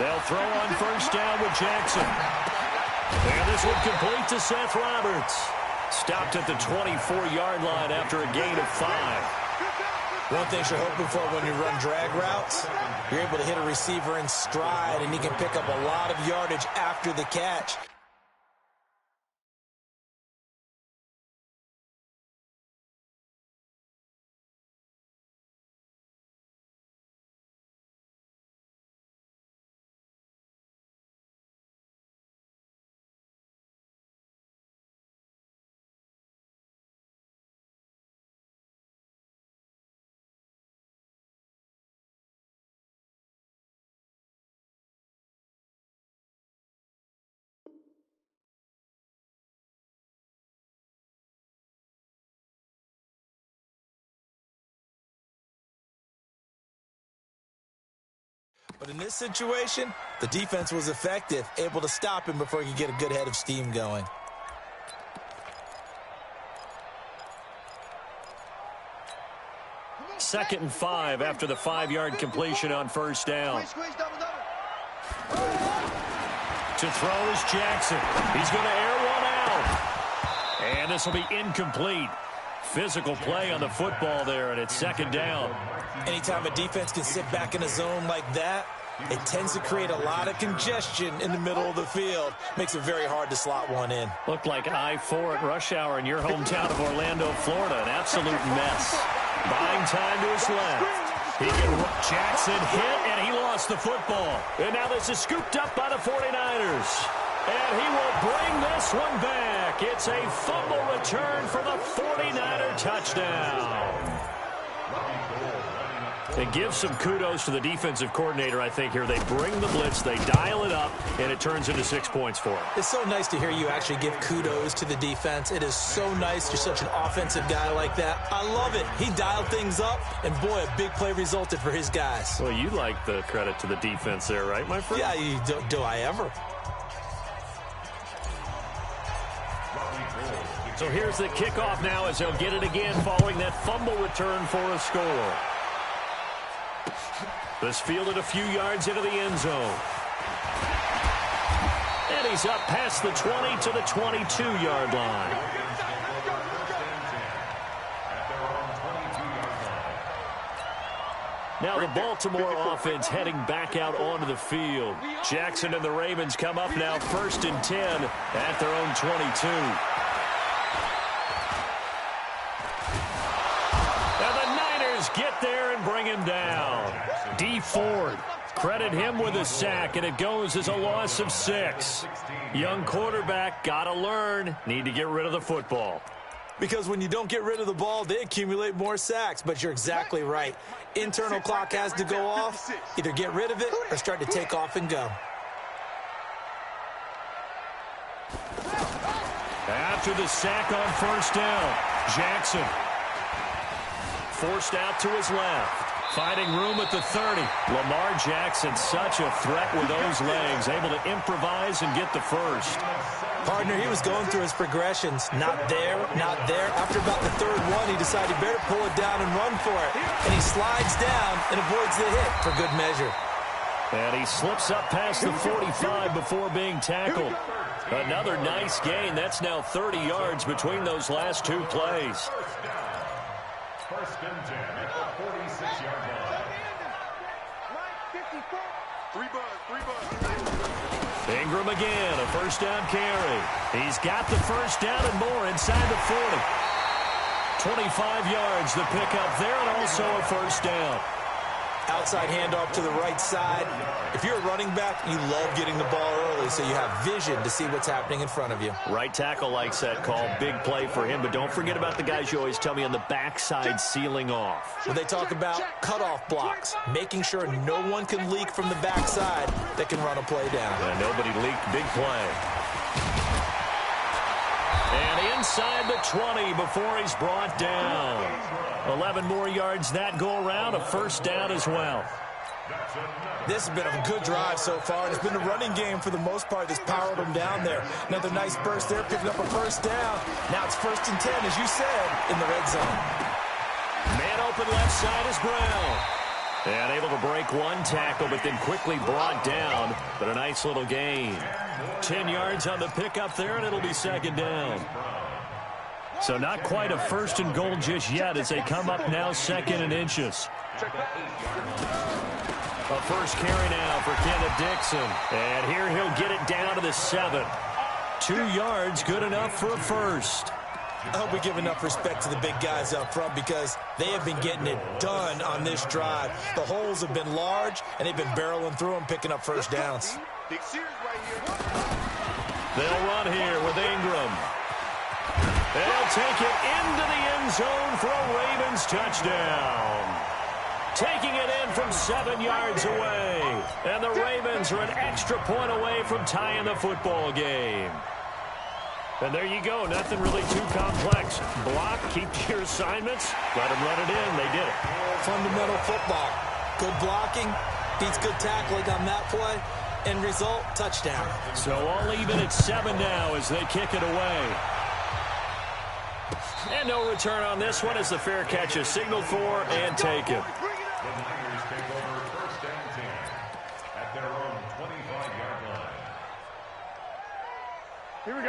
They'll throw on first down with Jackson. And this one complete to Seth Roberts. Stopped at the 24-yard line after a gain of 5. One thing you're hoping for when you run drag routes, you're able to hit a receiver in stride, and he can pick up a lot of yardage after the catch. But in this situation, the defense was effective, able to stop him before he could get a good head of steam going. Second and 5 after the 5-yard completion on first down. To throw is Jackson. He's going to air one out. And this will be incomplete. Physical play on the football there, and it's second down. Anytime a defense can sit back in a zone like that, it tends to create a lot of congestion in the middle of the field. Makes it very hard to slot one in. Looked like I-4 at rush hour in your hometown of Orlando, Florida. An absolute mess. Buying time to his left. He can Jackson hit, and he lost the football. And now this is scooped up by the 49ers. And he will bring this one back. It's a fumble return for the 49er touchdown. And give some kudos to the defensive coordinator, I think, here. They bring the blitz, they dial it up, and it turns into 6 points for him. It's so nice to hear you actually give kudos to the defense. It is so nice. You're such an offensive guy like that. I love it. He dialed things up, and boy, a big play resulted for his guys. Well, you like the credit to the defense there, right, my friend? Yeah, do I ever? So here's the kickoff now as he'll get it again following that fumble return for a score. This fielded a few yards into the end zone. And he's up past the 20 to the 22-yard line. Now the Baltimore offense heading back out onto the field. Jackson and the Ravens come up now 1st and 10 at their own 22. Now the Niners get there and bring him down. D. Ford, credit him with a sack, and it goes as a loss of 6. Young quarterback, got to learn, need to get rid of the football. Because when you don't get rid of the ball, they accumulate more sacks. But you're exactly right. Internal clock has to go off. Either get rid of it or start to take off and go. After the sack on first down, Jackson forced out to his left. Finding room at the 30. Lamar Jackson, such a threat with those legs, able to improvise and get the first. Partner, he was going through his progressions. Not there, not there. After about the third one, he decided he better pull it down and run for it. And he slides down and avoids the hit for good measure. And he slips up past the 45 before being tackled. Another nice gain. That's now 30 yards between those last two plays. First and 10 at the 46-yard line. Ingram again, a first down carry. He's got the first down and more inside the 40. 25 yards the pickup there, and also a first down. Outside handoff to the right side. If you're a running back, you love getting the ball early so you have vision to see what's happening in front of you. Right tackle likes that call. Big play for him, but don't forget about the guys you always tell me on the backside sealing off. When they talk about cutoff blocks, making sure no one can leak from the backside that can run a play down. And nobody leaked. Big play. And inside the 20 before he's brought down. 11 more yards that go around, a first down as well. This has been a good drive so far. It's been a running game for the most part that's powered them down there. Another nice burst there, picking up a first down. Now it's 1st and 10, as you said, in the red zone. Man open left side is Brown. And able to break one tackle, but then quickly brought down. But a nice little gain. 10 yards on the pickup there, and it'll be second down. So not quite a first and goal just yet as they come up now second and inches. A first carry now for Kenneth Dixon. And here he'll get it down to the 7. 2 yards, good enough for a first. I hope we give enough respect to the big guys up front because they have been getting it done on this drive. The holes have been large, and they've been barreling through them, picking up first downs. They'll run here with Ingram. They'll take it into the end zone for a Ravens touchdown. Taking it in from 7 yards away. And the Ravens are an extra point away from tying the football game. And there you go. Nothing really too complex. Block, keep to your assignments, let them run it in. They did it. Fundamental football. Good blocking, beats good tackling on that play. End result, touchdown. So all even at 7 now as they kick it away. And no return on this one as the fair catch is signaled for and taken. The Niners take over first and 10 at their own 25-yard line.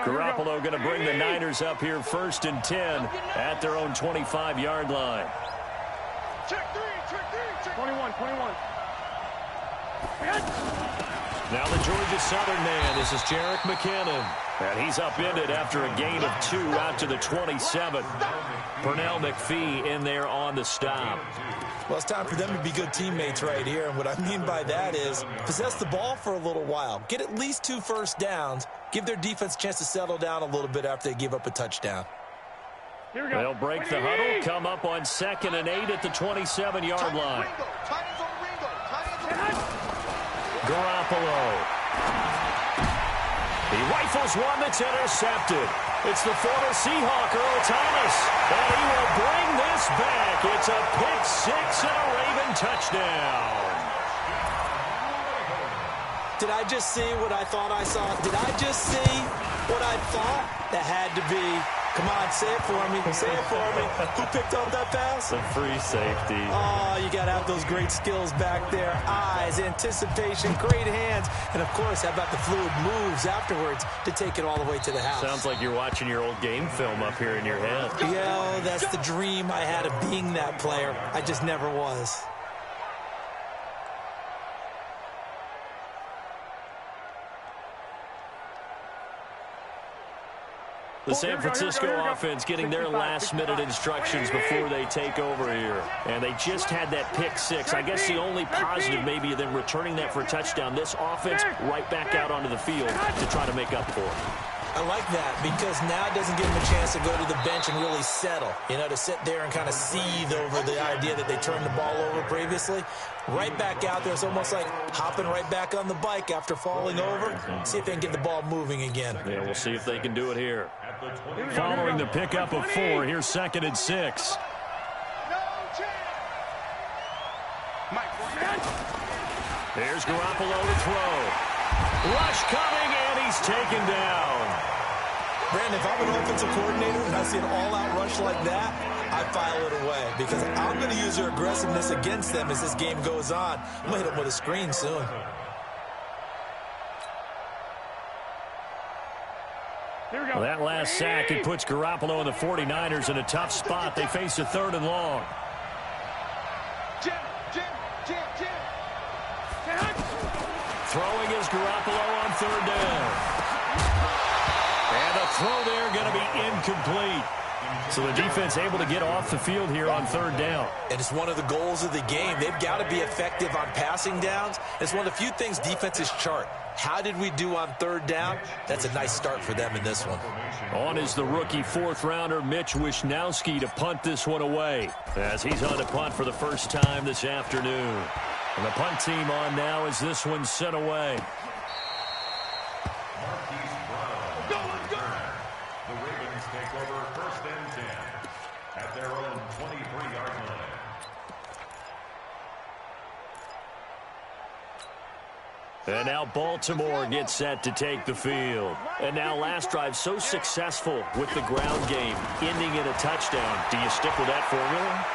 Garoppolo going to bring the Niners up here first and 10 at their own 25-yard line. Check 21. Now the Georgia Southern man. This is Jerick McKinnon. And he's upended after a gain of 2 out to the 27. Pernell McPhee in there on the stop. Well, it's time for them to be good teammates right here. And what I mean by that is possess the ball for a little while. Get at least 2 first downs. Give their defense a chance to settle down a little bit after they give up a touchdown. They'll break the huddle, come up on 2nd and 8 at the 27-yard line. Garoppolo. He rifles one that's intercepted. It's the former Seahawk, Earl Thomas. And he will bring this back. It's a pick 6 and a Raven touchdown. Did I just see what I thought I saw? Did I just see what I thought? That had to be. Come on, say it for me. Say it for me. Who picked up that pass? The free safety. Oh, you got to have those great skills back there. Eyes, anticipation, great hands. And, of course, how about the fluid moves afterwards to take it all the way to the house? Sounds like you're watching your old game film up here in your head. Yeah, that's the dream I had of being that player. I just never was. The San Francisco offense getting their last-minute instructions before they take over here. And they just had that pick 6. I guess the only positive maybe of them returning that for a touchdown. This offense right back out onto the field to try to make up for it. I like that because now it doesn't give them a chance to go to the bench and really settle. You know, to sit there and kind of seethe over the idea that they turned the ball over previously. Right back out there. It's almost like hopping right back on the bike after falling over. See if they can get the ball moving again. Yeah, we'll see if they can do it here. Following the pickup of 4, here's 2nd and 6. There's Garoppolo to throw. Rush coming, and he's taken down. Brandon, if I'm an offensive coordinator and I see an all-out rush like that, I file it away because I'm going to use their aggressiveness against them as this game goes on. I'm going to hit them with a screen soon. Well, that last sack, it puts Garoppolo and the 49ers in a tough spot. They face a 3rd and long. Throwing is Garoppolo on 3rd down. And the throw there going to be incomplete. So the defense able to get off the field here on 3rd down. And it's one of the goals of the game. They've got to be effective on passing downs. It's one of the few things defenses chart. How did we do on 3rd down? That's a nice start for them in this one. On is the rookie 4th-rounder Mitch Wishnowsky to punt this one away as he's on to punt for the first time this afternoon. And the punt team on now as this one's sent away. The Ravens take over first and 10 at their own 23-yard line. And now Baltimore gets set to take the field. And now last drive so successful with the ground game, ending in a touchdown. Do you stick with that formula?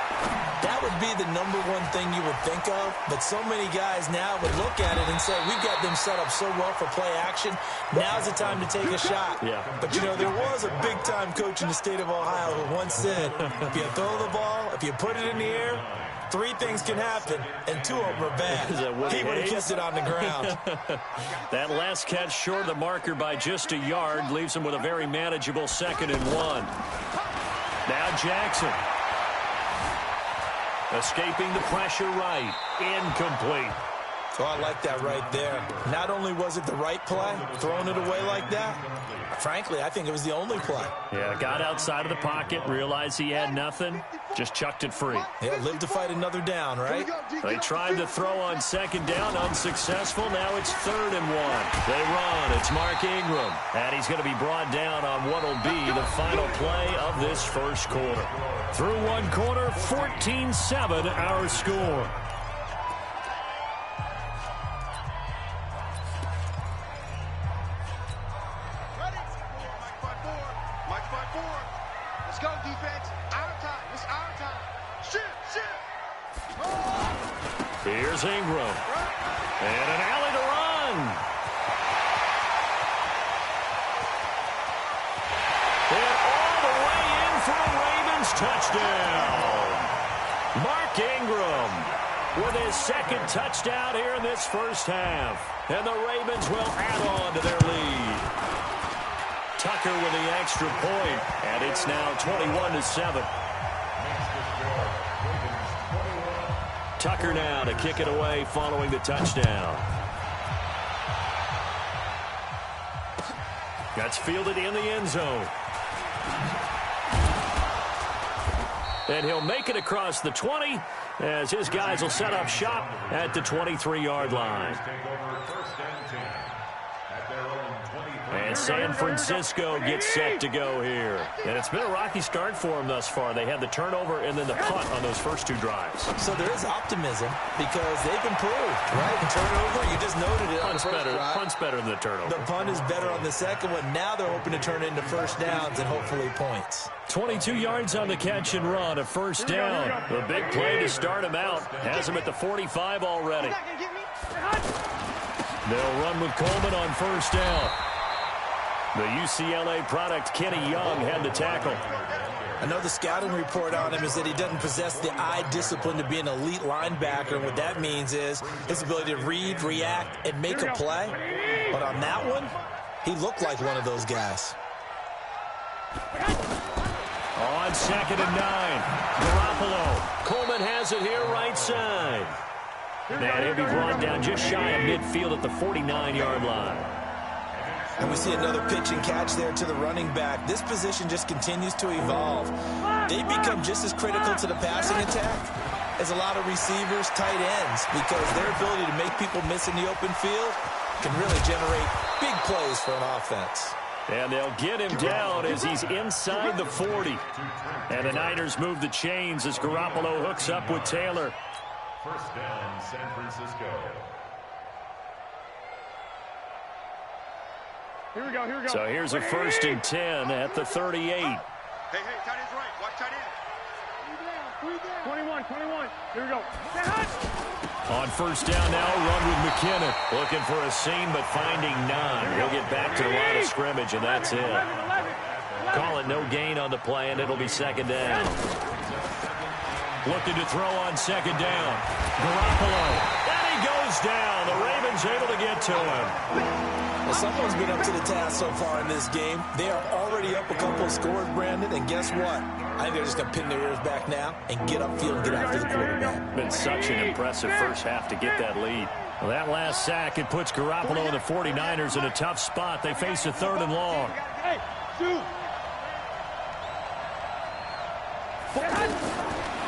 That would be the number one thing you would think of, but so many guys now would look at it and say, we've got them set up so well for play action, now's the time to take a shot. Yeah. But, you know, there was a big-time coach in the state of Ohio who once said, if you throw the ball, if you put it in the air, 3 things can happen, and 2 of them are bad. He would have kept it on the ground. That last catch short of the marker by just a yard leaves him with a very manageable 2nd and 1. Now Jackson. Escaping the pressure right. Incomplete. So I like that right there. Not only was it the right play, throwing it away like that, frankly, I think it was the only play. Yeah, got outside of the pocket, realized he had nothing, just chucked it free. Yeah, live to fight another down, right? They tried to throw on 2nd down, unsuccessful. Now it's 3rd and 1. They run. It's Mark Ingram. And he's going to be brought down on what will be the final play of this first quarter. Through one quarter, 14-7 our score. Let's go, defense. Our time. It's our time. Shift. Here's Ingram. And an alley to run. And all the way in for a Ravens touchdown. Mark Ingram with his 2nd touchdown here in this first half. And the Ravens will add on to their lead. Tucker with the extra point, and it's now 21-7. Tucker now to kick it away following the touchdown. That's fielded in the end zone. And he'll make it across the 20 as his guys will set up shop at the 23-yard line. And San Francisco gets set to go here. And it's been a rocky start for them thus far. They had the turnover and then the punt on those first 2 drives. So there is optimism because they've improved, right? And turnover, you just noted it on the first drive. Punt's better than the turnover. The punt is better on the second one. Now they're hoping to turn it into first downs and hopefully points. 22 yards on the catch and run, a first down. The big play to start him out. Has him at the 45 already. They'll run with Coleman on first down. The UCLA product, Kenny Young, had the tackle. I know the scouting report on him is that he doesn't possess the eye discipline to be an elite linebacker. And what that means is his ability to read, react, and make a play. But on that one, he looked like one of those guys. On 2nd and 9, Garoppolo. Coleman has it here right side. And he'll be brought down just shy of midfield at the 49-yard line. And we see another pitch and catch there to the running back. This position just continues to evolve. They become just as critical to the passing attack as a lot of receivers, tight ends, because their ability to make people miss in the open field can really generate big plays for an offense. And they'll get him down as he's inside the 40. And the Niners move the chains as Garoppolo hooks up with Taylor. First down, San Francisco. Here we go. So here's a 1st and 10 at the 38. Hey, tight end's right. Watch tight end. 21. Here we go. On first down now, run with McKinnon. Looking for a seam, but finding none. He'll get back to the line of scrimmage, and that's it. Call it no gain on the play, and it'll be 2nd down. Looking to throw on 2nd down. Garoppolo. And he goes down. The Ravens able to get to him. Well, someone's been up to the task so far in this game. They are already up a couple of scores, Brandon, and guess what? I think they're just going to pin their ears back now and get upfield and get after the quarterback. Been such an impressive first half to get that lead. Well, that last sack, it puts Garoppolo and the 49ers in a tough spot. They face a 3rd and long. Hey, shoot.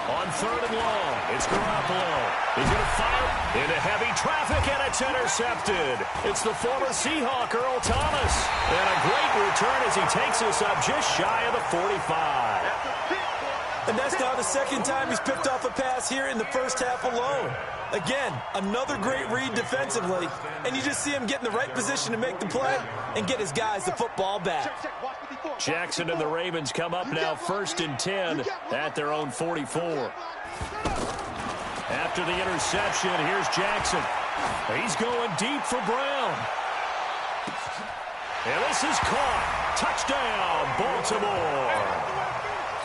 On 3rd and long, it's Garoppolo. He's going to fire into heavy traffic, and it's intercepted. It's the former Seahawk, Earl Thomas. And a great return as he takes us up just shy of the 45. And that's now the second time he's picked off a pass here in the first half alone. Again, another great read defensively, and you just see him get in the right position to make the play and get his guys the football back. Jackson and the Ravens come up now 1st and 10 at their own 44. After the interception, here's Jackson. He's going deep for Brown. And this is caught. Touchdown, Baltimore.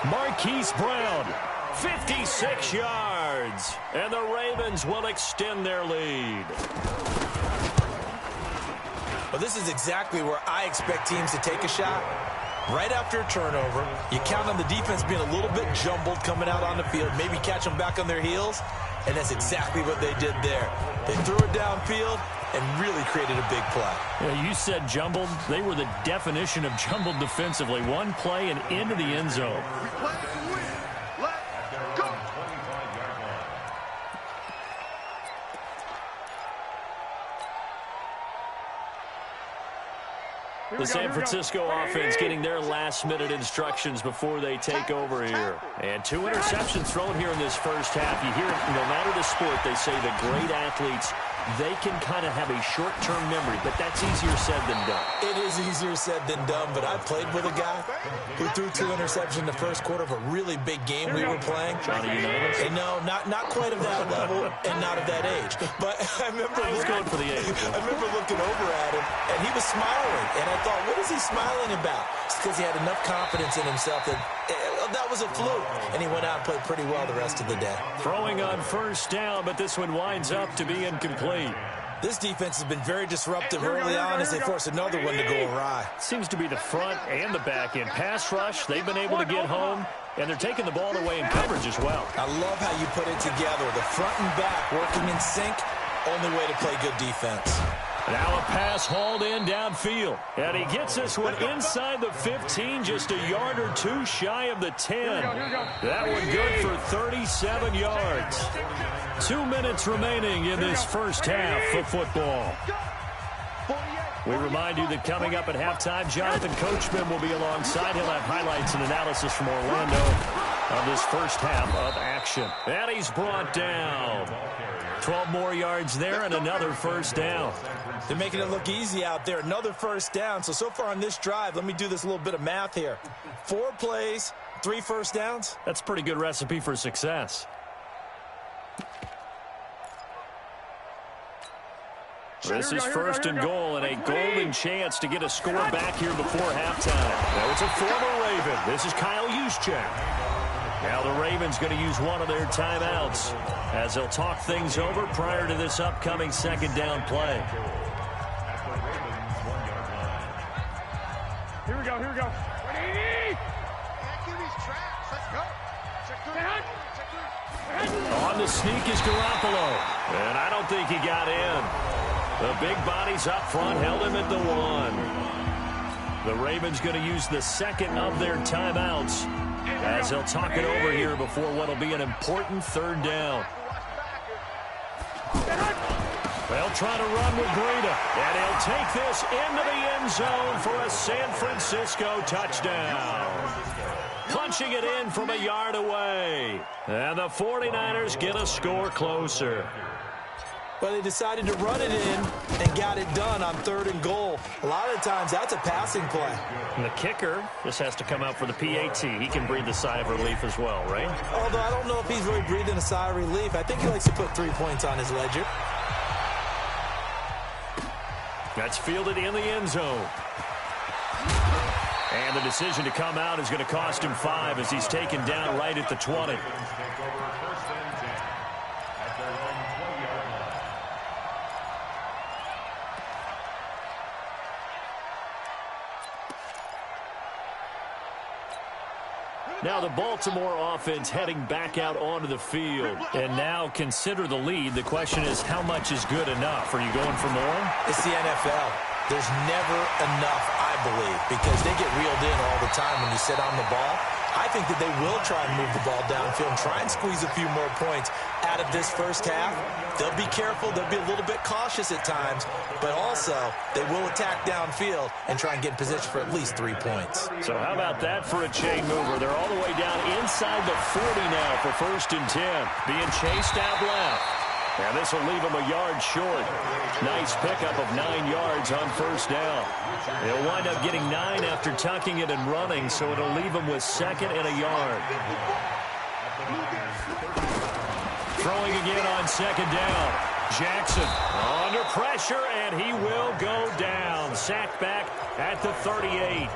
Marquise Brown, 56 yards. And the Ravens will extend their lead. Well, this is exactly where I expect teams to take a shot. Right after a turnover, you count on the defense being a little bit jumbled coming out on the field, maybe catch them back on their heels, and that's exactly what they did there. They threw it downfield and really created a big play. Yeah, you said jumbled. They were the definition of jumbled defensively. One play and into the end zone. The San Francisco offense getting their last-minute instructions before they take over here. And 2 interceptions thrown here in this first half. You hear, no matter the sport, they say the great athletes, they can kind of have a short-term memory, but that's easier said than done. It is easier said than done, but I played with a guy who threw 2 interceptions in the first quarter of a really big game we were playing. Johnny Unitas? And no, not quite of that level and not of that age. But I remember going for the age. I remember looking over at him, and he was smiling. And I thought, what is he smiling about? It's because he had enough confidence in himself that that was a fluke. And he went out and played pretty well the rest of the day. Throwing on first down, but this one winds up to be incomplete. This defense has been very disruptive early on as they force another one to go awry. Seems to be the front and the back end. Pass rush, they've been able to get home, and they're taking the ball away in coverage as well. I love how you put it together. The front and back working in sync, only way to play good defense. Now a pass hauled in downfield. And he gets this one inside the 15, just a yard or 2 shy of the 10. That one good for 37 yards. 2 minutes remaining in this first half of football. We remind you that coming up at halftime, Jonathan Coachman will be alongside. He'll have highlights and analysis from Orlando of this first half of action. And he's brought down. 12 more yards there and another first down. They're making it look easy out there. Another first down. So far on this drive, let me do this little bit of math here. 4 plays, 3 first downs. That's a pretty good recipe for success. This is 1st and goal and a golden chance to get a score back here before halftime. Now it's a former Raven. This is Kyle Juszczyk. Now the Ravens going to use one of their timeouts as they'll talk things over prior to this upcoming second down play. Here we go, here we go. On the sneak is Garoppolo. And I don't think he got in. The big bodies up front held him at the 1. The Ravens going to use the second of their timeouts as they'll talk it over here before what will be an important 3rd down. They'll try to run with Breida, and he'll take this into the end zone for a San Francisco touchdown. Punching it in from a yard away. And the 49ers get a score closer. But they decided to run it in and got it done on 3rd and goal. A lot of times, that's a passing play. And the kicker just has to come out for the PAT. He can breathe a sigh of relief as well, right? Although I don't know if he's really breathing a sigh of relief. I think he likes to put 3 points on his ledger. That's fielded in the end zone. And the decision to come out is going to cost him 5 as he's taken down right at the 20. Now the Baltimore offense heading back out onto the field. And now consider the lead. The question is, how much is good enough? Are you going for more? It's the NFL. There's never enough, I believe, because they get reeled in all the time when you sit on the ball. I think that they will try and move the ball downfield and try and squeeze a few more points out of this first half. They'll be careful. They'll be a little bit cautious at times, but also they will attack downfield and try and get in position for at least 3 points. So how about that for a chain mover? They're all the way down inside the 40 now for 1st and 10. Being chased out left. And this will leave them a yard short. Nice pickup of 9 yards on 1st down. They'll wind up getting 9 after tucking it and running, so it'll leave them with 2nd and a yard. Throwing again on 2nd down. Jackson under pressure, and he will go down. Sacked back at the 38.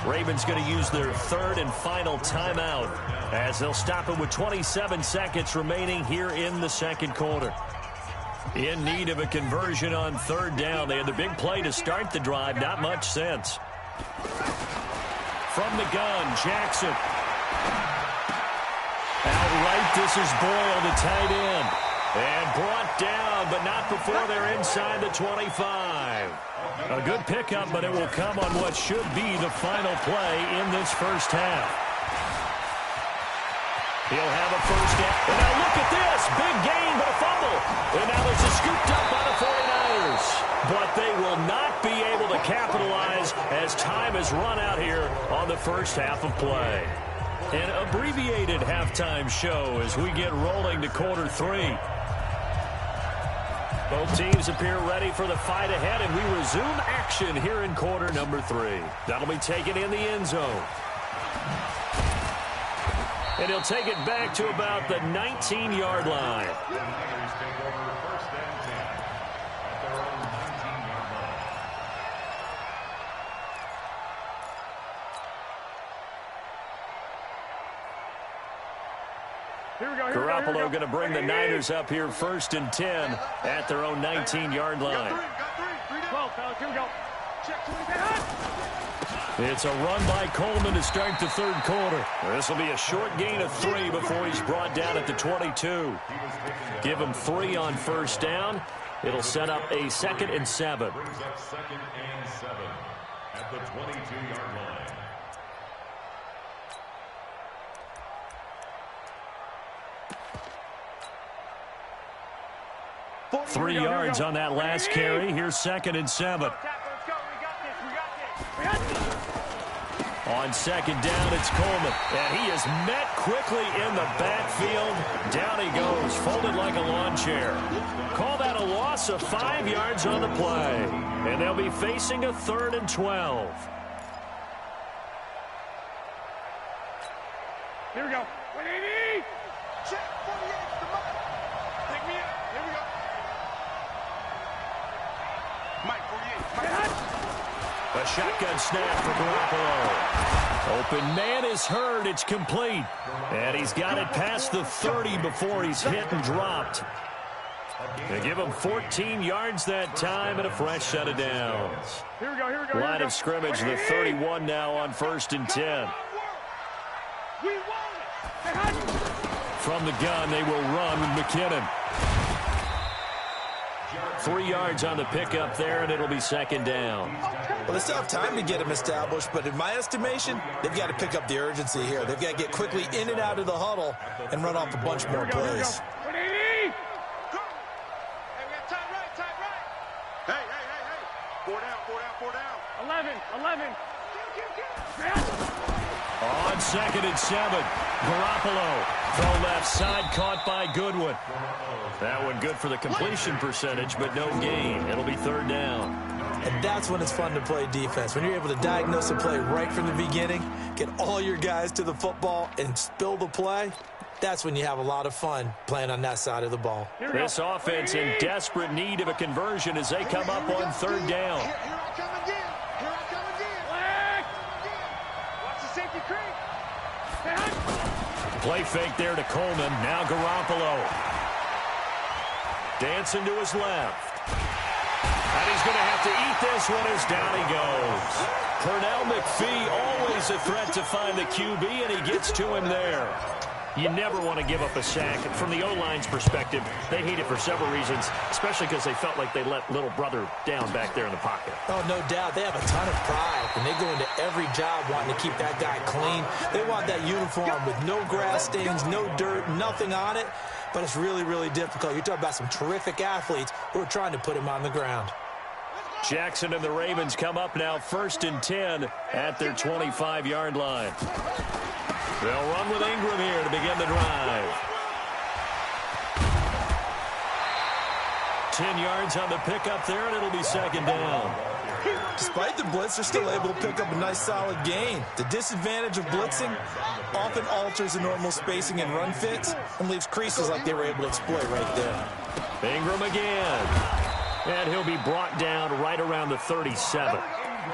Ravens going to use their 3rd and final timeout as they'll stop it with 27 seconds remaining here in the 2nd quarter. In need of a conversion on 3rd down. They had the big play to start the drive. Not much sense. From the gun, Jackson. Outright, this is Boyle, the tight end. And brought down, but not before they're inside the 25. A good pickup, but it will come on what should be the final play in this first half. He'll have a first down. And now look at this. Big gain, but a fumble. And now there's a scooped up by the 49ers. But they will not be able to capitalize as time has run out here on the first half of play. An abbreviated halftime show as we get rolling to quarter 3. Both teams appear ready for the fight ahead, and we resume action here in quarter number 3. That'll be taken in the end zone. And he'll take it back to about the 19-yard line. Garoppolo going to bring the Niners up here 1st and 10 at their own 19-yard line. It's a run by Coleman to start the 3rd quarter. This will be a short gain of 3 before he's brought down at the 22. Give him 3 on 1st down. It'll set up a 2nd and 7. Brings up 2nd and 7 at the 22-yard line. 3 yards on that last carry. Here's 2nd and 7. On 2nd down, it's Coleman. And he is met quickly in the backfield. Down he goes, folded like a lawn chair. Call that a loss of 5 yards on the play. And they'll be facing a 3rd and 12. Here we go. 180. Check 48. Come on. Pick me up. Here we go. Mike 48. A shotgun snap for Garoppolo. Open man is heard. It's complete. And he's got it past the 30 before he's hit and dropped. They give him 14 yards that time and a fresh set of downs. Here we go. Here we go. Line of scrimmage, the 31 now on 1st and 10. We won it. From the gun, they will run with McKinnon. 3 yards on the pickup there, and it'll be 2nd down. Well, they still have time to get him established, but in my estimation, they've got to pick up the urgency here. They've got to get quickly in and out of the huddle and run off a bunch more plays. 180. Go. Hey, we got time right. Hey. 4 down. 11. On 2nd and 7, Garoppolo. Throw left side, caught by Goodwin. That one good for the completion percentage, but no gain. It'll be 3rd down. And that's when it's fun to play defense. When you're able to diagnose a play right from the beginning, get all your guys to the football, and spill the play, that's when you have a lot of fun playing on that side of the ball. This offense in desperate need of a conversion as they come up on 3rd down. Here I come again. Watch the safety creep. Play fake there to Coleman. Now Garoppolo. Dancing to his left. And he's going to have to eat this one as down he goes. Pernell McPhee, always a threat to find the QB, and he gets to him there. You never want to give up a sack. From the O-line's perspective, they hate it for several reasons, especially because they felt like they let little brother down back there in the pocket. Oh, no doubt. They have a ton of pride, and they go into every job wanting to keep that guy clean. They want that uniform with no grass stains, no dirt, nothing on it, but it's really, really difficult. You're talking about some terrific athletes who are trying to put him on the ground. Jackson and the Ravens come up now 1st and 10 at their 25-yard line. They'll run with Ingram here to begin the drive. 10 yards on the pickup there, and it'll be 2nd down. Despite the blitz, they're still able to pick up a nice solid gain. The disadvantage of blitzing often alters the normal spacing and run fits and leaves creases like they were able to exploit right there. Ingram again. And he'll be brought down right around the 37.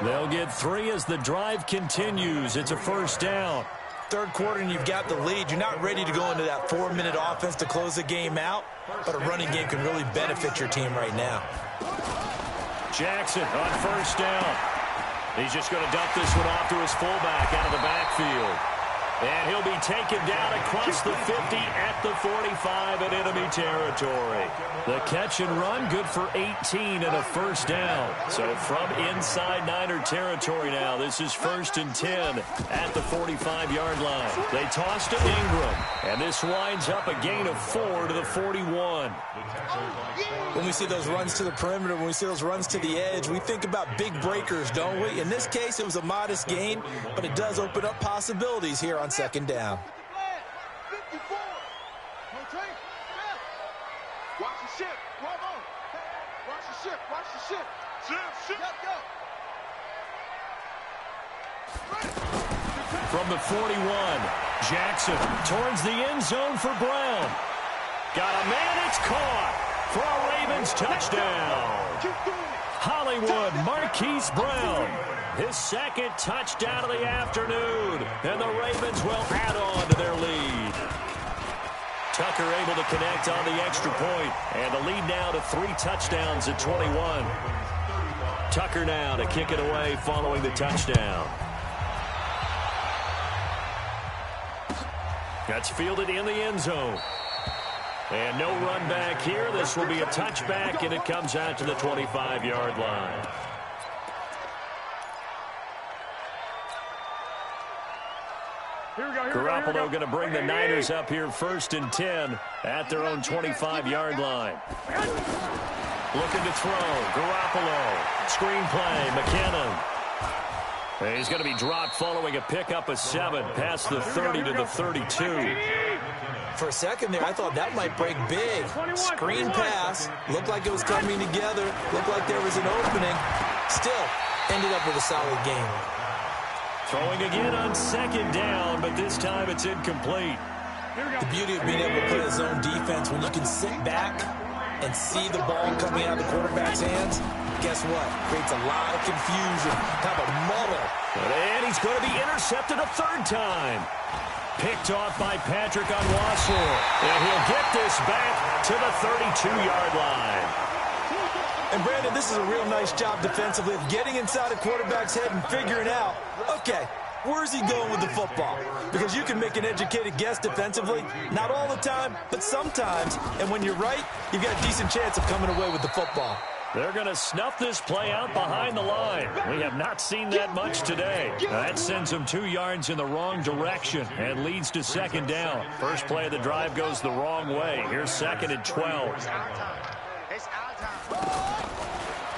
They'll get 3 as the drive continues. It's a 1st down. Third quarter and you've got the lead. You're not ready to go into that 4-minute offense to close the game out, but a running game can really benefit your team right now. Jackson on 1st down. He's just going to dump this one off to his fullback out of the backfield. And he'll be taken down across the 50 at the 45 in enemy territory. The catch and run good for 18 and a 1st down. So from inside Niner territory now, this is 1st and 10 at the 45-yard line. They toss to Ingram, and this winds up a gain of 4 to the 41. When we see those runs to the perimeter, when we see those runs to the edge, we think about big breakers, don't we? In this case, it was a modest gain, but it does open up possibilities here on 2nd down. Watch the ship. Come on. Watch the ship. Watch the ship. Ship. From the 41, Jackson towards the end zone for Brown. Got a man, it's caught for a Ravens touchdown. Hollywood Marquise Brown, his 2nd touchdown of the afternoon, and the Ravens will add on to their lead. Tucker able to connect on the extra point, and the lead now to 3 touchdowns at 21. Tucker now to kick it away following the touchdown. That's fielded in the end zone. And no run back here. This will be a touchback, and it comes out to the 25-yard line. Garoppolo going to bring the Niners up here 1st and 10 at their own 25-yard line. Looking to throw. Garoppolo. Screen play. McKinnon. He's going to be dropped following a pickup of 7 past the 30 to the 32. For a second there, I thought that might break big. Screen pass. Looked like it was coming together. Looked like there was an opening. Still ended up with a solid game. Throwing again on 2nd down, but this time it's incomplete. The beauty of being able to play a zone defense when you can sit back and see the ball coming out of the quarterback's hands, guess what? Creates a lot of confusion, kind of a muddle. And he's going to be intercepted a 3rd time. Picked off by Patrick Onwuasor. And he'll get this back to the 32-yard line. And, Brandon, this is a real nice job defensively of getting inside a quarterback's head and figuring out, okay, where's he going with the football? Because you can make an educated guess defensively, not all the time, but sometimes. And when you're right, you've got a decent chance of coming away with the football. They're going to snuff this play out behind the line. We have not seen that much today. That sends them 2 yards in the wrong direction and leads to 2nd down. First play of the drive goes the wrong way. Here's 2nd and 12.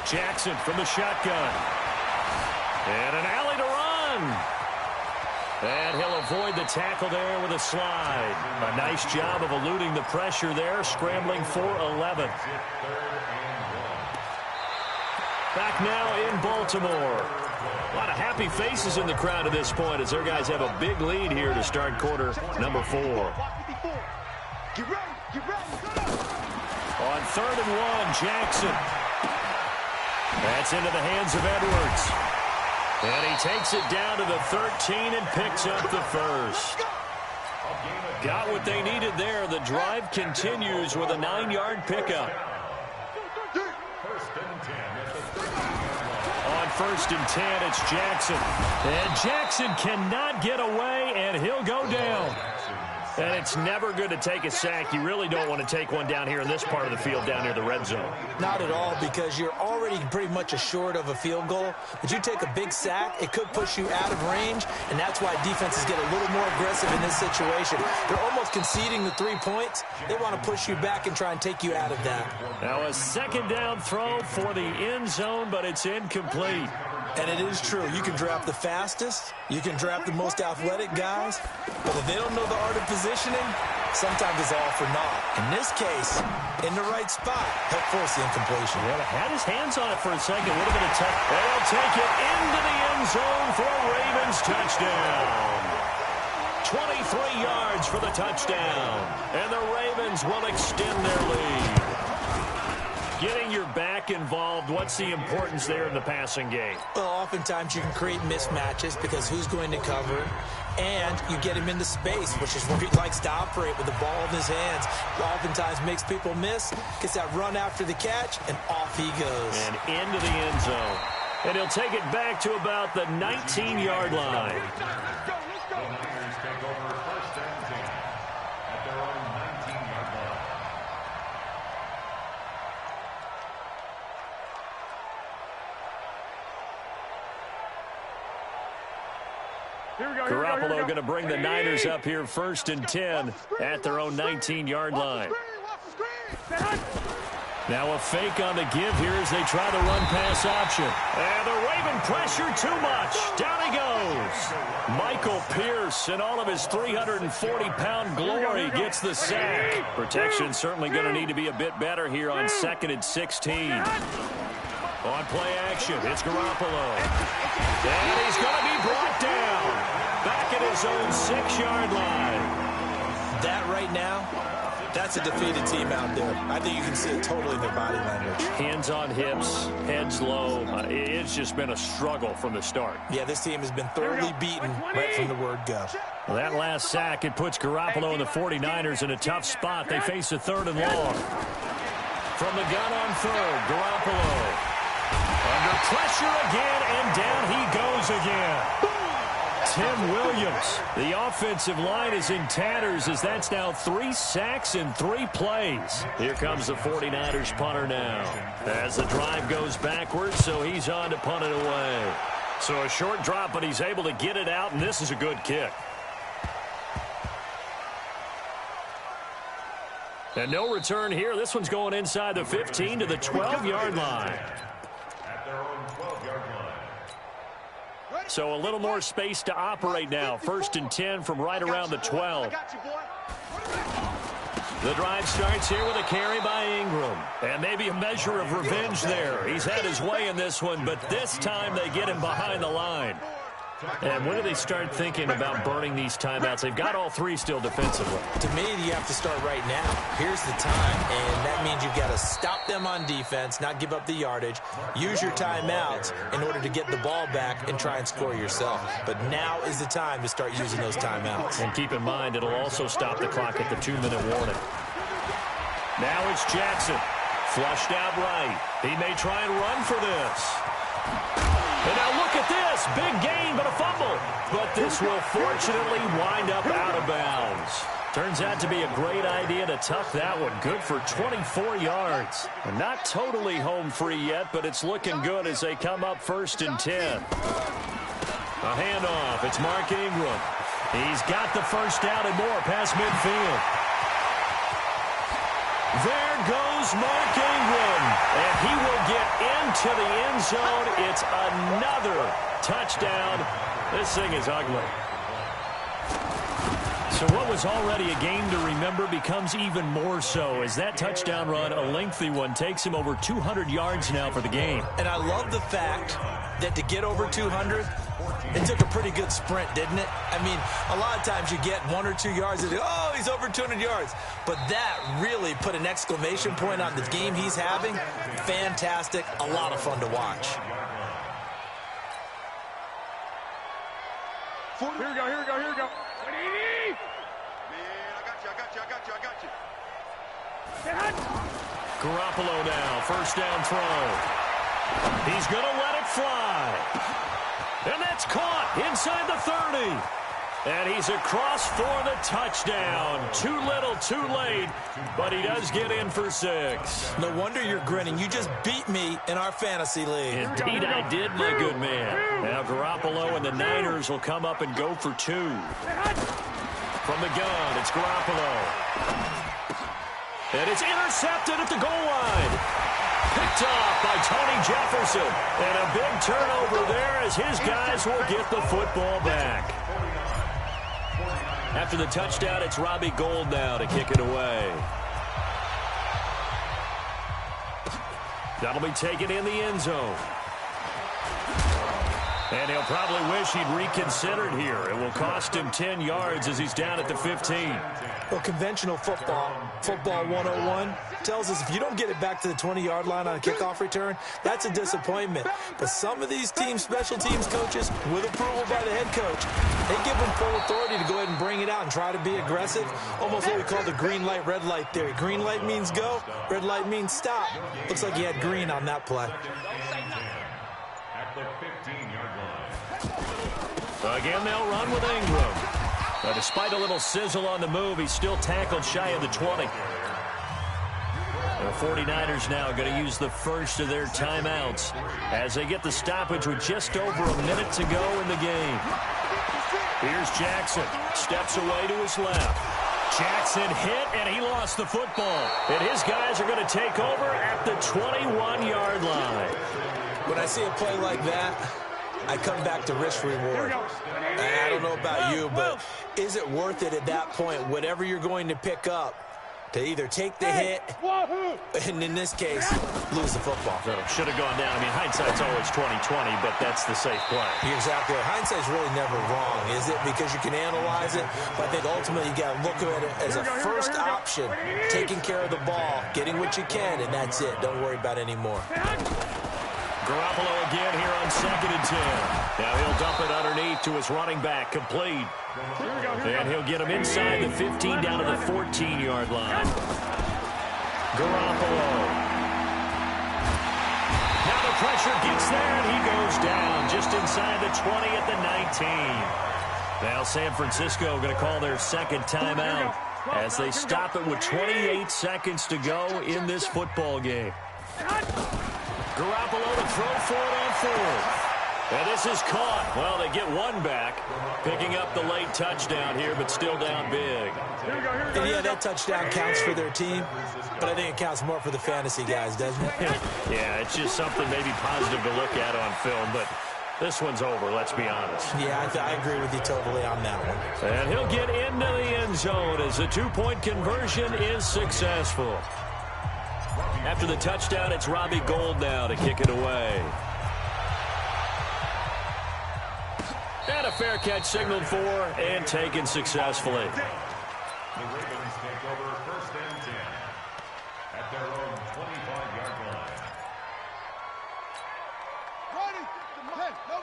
Jackson from the shotgun. And an alley to run. And he'll avoid the tackle there with a slide. A nice job of eluding the pressure there, scrambling for 11. Back now in Baltimore. A lot of happy faces in the crowd at this point as their guys have a big lead here to start quarter number 4. On 3rd and 1, Jackson. That's into the hands of Edwards. And he takes it down to the 13 and picks up the 1st. Got what they needed there. The drive continues with a 9-yard pickup. On 1st and 10, it's Jackson. And Jackson cannot get away, and he'll go down. And it's never good to take a sack. You really don't want to take one down here in this part of the field, down near the red zone. Not at all, because you're already pretty much assured of a field goal. But you take a big sack, it could push you out of range, and that's why defenses get a little more aggressive in this situation. They're almost conceding the 3 points. They want to push you back and try and take you out of that. Now a second down throw for the end zone, but it's incomplete. And it is true. You can draft the fastest. You can draft the most athletic guys. But if they don't know the art of positioning, sometimes it's all for naught. In this case, in the right spot, helped force the incompletion. Yeah, had his hands on it for a second. Would have been a tough. They'll take it into the end zone for a Ravens touchdown. 23 yards for the touchdown. And the Ravens will extend their lead. Getting your back involved, what's the importance there in the passing game? Well, oftentimes you can create mismatches because who's going to cover him? And you get him into space, which is where he likes to operate with the ball in his hands. Oftentimes makes people miss, gets that run after the catch, and off he goes. And into the end zone. And he'll take it back to about the 19-yard line. Garoppolo going to bring the Niners up here 1st and 10 at their own 19-yard line. Now a fake on the give here as they try the run-pass option. And the Raven pressure too much. Down he goes. Michael Pierce in all of his 340-pound glory gets the sack. Protection certainly going to need to be a bit better here on 2nd and 16. On play action, it's Garoppolo. And he's going to be brought down. Back at his own 6-yard line. That right now, that's a defeated team out there. I think you can see it totally in their body language. Hands on hips, heads low. It's just been a struggle from the start. Yeah, this team has been thoroughly beaten right from the word go. Well, that last sack, it puts Garoppolo and the 49ers in a tough spot. They face a 3rd and long. From the gun on 3rd, Garoppolo. Under pressure again, and down he goes again. Tim Williams. The offensive line is in tatters as that's now 3 sacks in 3 plays. Here comes the 49ers punter now. As the drive goes backwards, so he's on to punt it away. So a short drop, but he's able to get it out, and this is a good kick. And no return here. This one's going inside the 15 to the 12-yard line. So a little more space to operate now. 1st and 10 from right around the 12. The drive starts here with a carry by Ingram. And maybe a measure of revenge there. He's had his way in this one, but this time they get him behind the line. And when do they start thinking about burning these timeouts? They've got all 3 still defensively. To me, you have to start right now. Here's the time, and that means you've got to stop them on defense, not give up the yardage, use your timeouts in order to get the ball back and try and score yourself. But now is the time to start using those timeouts. And keep in mind, it'll also stop the clock at the 2-minute warning. Now it's Jackson. Flushed out right. He may try and run for this. And now look at this. Big gain, but a fumble. But this will fortunately wind up out of bounds. Turns out to be a great idea to tuck that one. Good for 24 yards. And not totally home free yet, but it's looking good as they come up 1st and 10. A handoff. It's Mark Ingram. He's got the first down and more past midfield. There goes Mark Ingram, and he will get into the end zone. It's another touchdown. This thing is ugly. So what was already a game to remember becomes even more so as that touchdown run, a lengthy one, takes him over 200 yards now for the game. And I love the fact that to get over 200, it took a pretty good sprint, didn't it? I mean, a lot of times you get 1 or 2 yards and, oh, he's over 200 yards. But that really put an exclamation point on the game he's having. Fantastic. A lot of fun to watch. Here we go, here we go, here we go. Man, I got you. Garoppolo now, first down throw. He's going to let it fly. And that's caught inside the 30. And he's across for the touchdown. Too little, too late, but he does get in for 6. No wonder you're grinning. You just beat me in our fantasy league. Indeed I did, my good man. Now Garoppolo and the Niners will come up and go for 2. From the gun, it's Garoppolo. And it's intercepted at the goal line. Picked off by Tony Jefferson. And a big turnover there as his guys will get the football back. After the touchdown, it's Robbie Gould now to kick it away. That'll be taken in the end zone. And he'll probably wish he'd reconsidered here. It will cost him 10 yards as he's down at the 15. Well, conventional football 101, tells us if you don't get it back to the 20-yard line on a kickoff return, that's a disappointment. But some of these teams, special teams coaches, with approval by the head coach, they give them full authority to go ahead and bring it out and try to be aggressive. Almost what we call the green light, red light theory. Green light means go, red light means stop. Looks like he had green on that play. At the 15-yard line. Again, they'll run with Ingram. But despite a little sizzle on the move, he's still tackled shy of the 20. The 49ers now going to use the first of their timeouts as they get the stoppage with just over a minute to go in the game. Here's Jackson. Steps away to his left. Jackson hit, and he lost the football. And his guys are going to take over at the 21-yard line. When I see a play like that, I come back to risk reward. I don't know about you, but is it worth it at that point, whatever you're going to pick up, to either take the hit, and in this case, lose the football? So should have gone down. I mean, hindsight's always 20/20, but that's the safe play. You're exactly right. Hindsight's really never wrong, is it? Because you can analyze it, but I think ultimately you got to look at it as a first option, taking care of the ball, getting what you can, and that's it. Don't worry about any more. Garoppolo again here on 2nd and 10. Now he'll dump it underneath to his running back, complete. And he'll get him inside the 15 down to the 14-yard line. Garoppolo. Now the pressure gets there, and he goes down just inside the 20 at the 19. Now San Francisco going to call their second timeout as they stop it with 28 seconds to go in this football game. Garoppolo to throw for it on 4th. And this is caught. Well, they get one back, picking up the late touchdown here, but still down big. And yeah, that touchdown counts for their team, but I think it counts more for the fantasy guys, doesn't it? Yeah, it's just something maybe positive to look at on film, but this one's over, let's be honest. Yeah, I agree with you totally on that one. And he'll get into the end zone as the 2-point conversion is successful. After the touchdown, it's Robbie Gould now to kick it away. And a fair catch signaled for and taken successfully. The Ravens take over 1st and 10 at their own 25-yard line. Ready? Hey, no.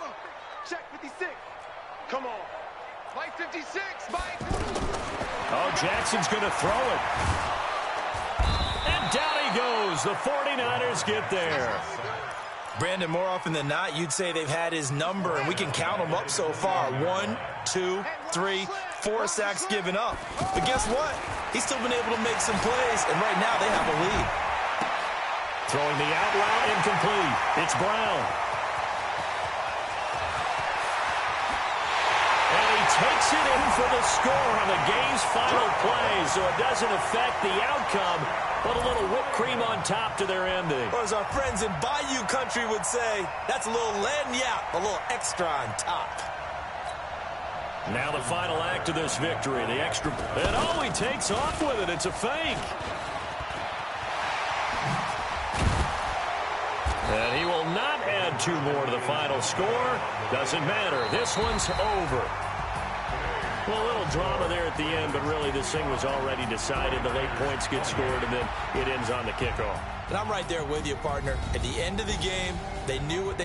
Check 56. Come on. Mike 56, Mike. Oh, Jackson's going to throw it. And down he goes. The 49ers get there. Brandon, more often than not, you'd say they've had his number, and we can count them up so far. 1, 2, 3, 4 sacks given up. But guess what? He's still been able to make some plays, and right now they have a lead. Throwing the out route incomplete. It's Brown. And he takes it in for the score on the game's final play, so it doesn't affect the outcome, but a little whipped cream on top to their ending. Or as our friends in Bayou Country would say, that's a little lagniappe, a little extra on top. Now the final act of this victory, the extra. And oh, he takes off with it. It's a fake. And he will not add 2 more to the final score. Doesn't matter. This one's over. Well, a little drama there at the end, but really this thing was already decided. The late points get scored, and then it ends on the kickoff. And I'm right there with you, partner. At the end of the game, they knew what they